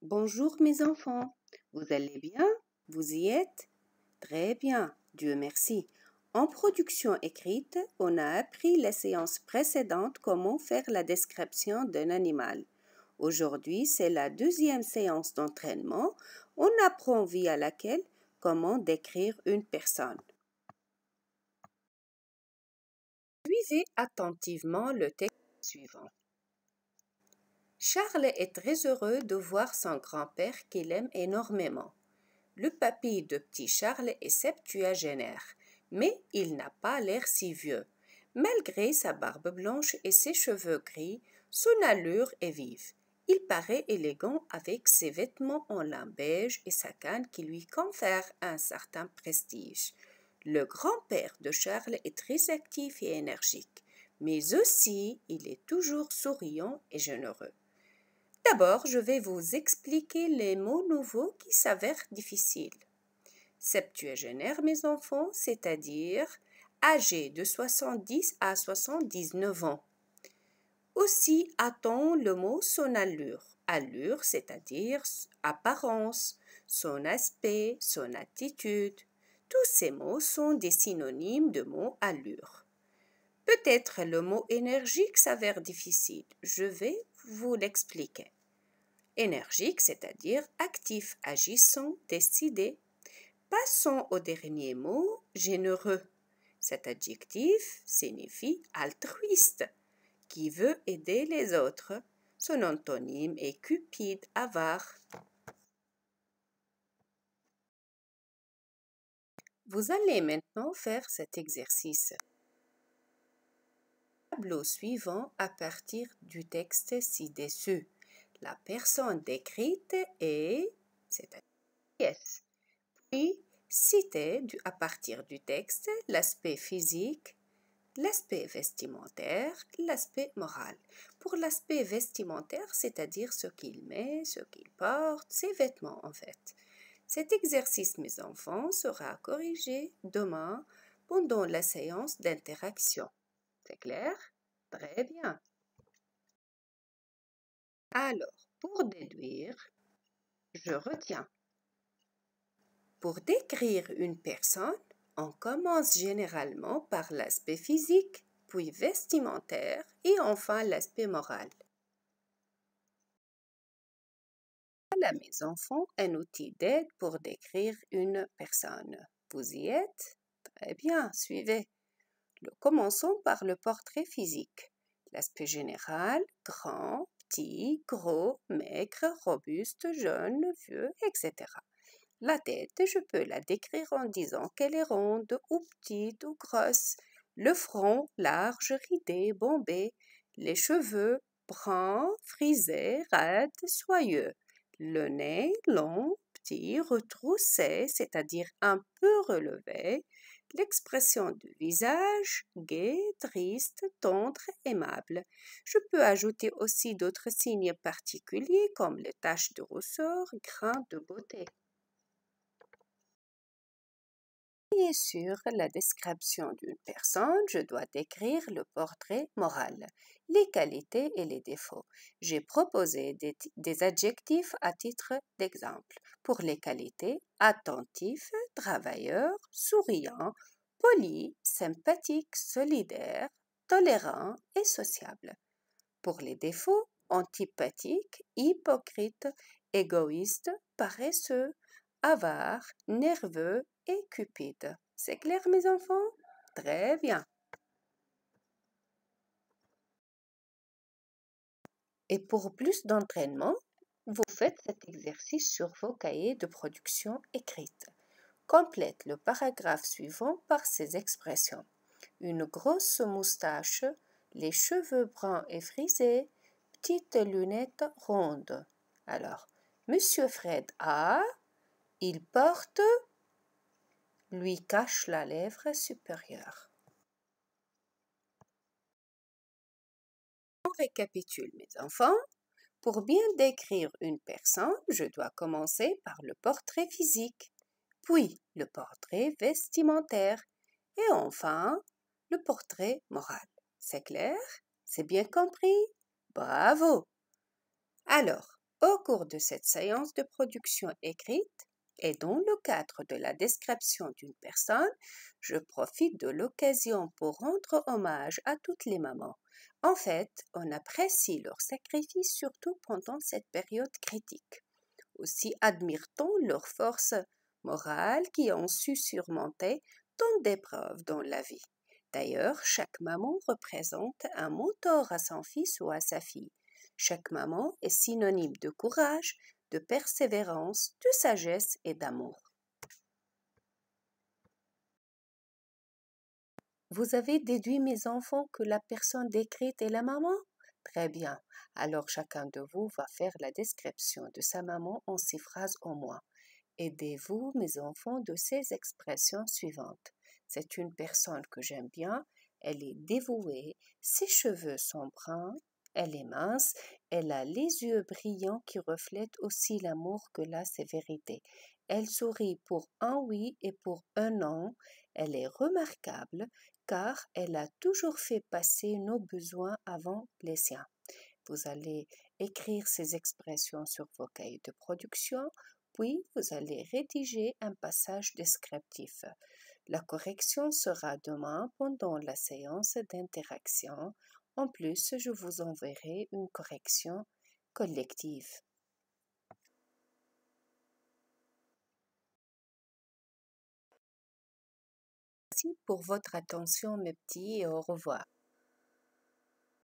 Bonjour mes enfants, vous allez bien? Vous y êtes? Très bien, Dieu merci. En production écrite, on a appris la séance précédente comment faire la description d'un animal. Aujourd'hui, c'est la deuxième séance d'entraînement. On apprend via laquelle comment décrire une personne. Suivez attentivement le texte suivant. Charles est très heureux de voir son grand-père qu'il aime énormément. Le papy de petit Charles est septuagénaire, mais il n'a pas l'air si vieux. Malgré sa barbe blanche et ses cheveux gris, son allure est vive. Il paraît élégant avec ses vêtements en lin beige et sa canne qui lui confère un certain prestige. Le grand-père de Charles est très actif et énergique, mais aussi il est toujours souriant et généreux. D'abord, je vais vous expliquer les mots nouveaux qui s'avèrent difficiles. Septuagénaire, mes enfants, c'est-à-dire âgé de 70 à 79 ans. Aussi a-t-on le mot son allure. Allure, c'est-à-dire apparence, son aspect, son attitude. Tous ces mots sont des synonymes de mot allure. Peut-être le mot énergique s'avère difficile. Je vais vous l'expliquer. Énergique, c'est-à-dire actif, agissant, décidé. Passons au dernier mot, généreux. Cet adjectif signifie altruiste, qui veut aider les autres. Son antonyme est cupide, avare. Vous allez maintenant faire cet exercice. Tableau suivant à partir du texte ci-dessus. La personne décrite est, c'est-à-dire yes. Puis, citer à partir du texte l'aspect physique, l'aspect vestimentaire, l'aspect moral. Pour l'aspect vestimentaire, c'est-à-dire ce qu'il met, ce qu'il porte, ses vêtements en fait. Cet exercice, mes enfants, sera corrigé demain pendant la séance d'interaction. C'est clair? Très bien. Alors, pour déduire, je retiens. Pour décrire une personne, on commence généralement par l'aspect physique, puis vestimentaire et enfin l'aspect moral. Voilà, mes enfants, un outil d'aide pour décrire une personne. Vous y êtes? Très bien, suivez. Commençons par le portrait physique. L'aspect général, grand, petit, gros, maigre, robuste, jeune, vieux, etc. La tête, je peux la décrire en disant qu'elle est ronde ou petite ou grosse. Le front, large, ridé, bombé. Les cheveux, bruns, frisés, raides, soyeux. Le nez, long, petit, retroussé, c'est-à-dire un peu relevé. L'expression du visage, gai, triste, tendre, aimable. Je peux ajouter aussi d'autres signes particuliers comme les taches de rousseur, grains de beauté. Et sur la description d'une personne, je dois décrire le portrait moral, les qualités et les défauts. J'ai proposé des adjectifs à titre d'exemple. Pour les qualités, attentif, travailleur, souriant, poli, sympathique, solidaire, tolérant et sociable. Pour les défauts, antipathique, hypocrite, égoïste, paresseux, avare, nerveux et cupide. C'est clair, mes enfants? Très bien. Et pour plus d'entraînement, vous faites cet exercice sur vos cahiers de production écrite. Complète le paragraphe suivant par ces expressions. Une grosse moustache, les cheveux bruns et frisés, petites lunettes rondes. Alors, Monsieur Fred a, il porte, lui cache la lèvre supérieure. On récapitule, mes enfants. Pour bien décrire une personne, je dois commencer par le portrait physique, puis le portrait vestimentaire et enfin le portrait moral. C'est clair? C'est bien compris? Bravo! Alors, Au cours de cette séance de production écrite et dans le cadre de la description d'une personne, je profite de l'occasion pour rendre hommage à toutes les mamans. En fait, on apprécie leur sacrifice surtout pendant cette période critique. Aussi admire-t-on leur force morale qui ont su surmonter tant d'épreuves dans la vie. D'ailleurs, chaque maman représente un mentor à son fils ou à sa fille. Chaque maman est synonyme de courage, de persévérance, de sagesse et d'amour. Vous avez déduit, mes enfants, que la personne décrite est la maman? Très bien. Alors chacun de vous va faire la description de sa maman en 6 phrases au moins. Aidez-vous, mes enfants, de ces expressions suivantes. C'est une personne que j'aime bien, elle est dévouée, ses cheveux sont bruns, elle est mince, elle a les yeux brillants qui reflètent aussi l'amour que la sévérité. Elle sourit pour un oui et pour un non. Elle est remarquable car elle a toujours fait passer nos besoins avant les siens. Vous allez écrire ces expressions sur vos cahiers de production, puis vous allez rédiger un passage descriptif. La correction sera demain pendant la séance d'interaction. En plus, je vous enverrai une correction collective. Merci pour votre attention, mes petits, et au revoir.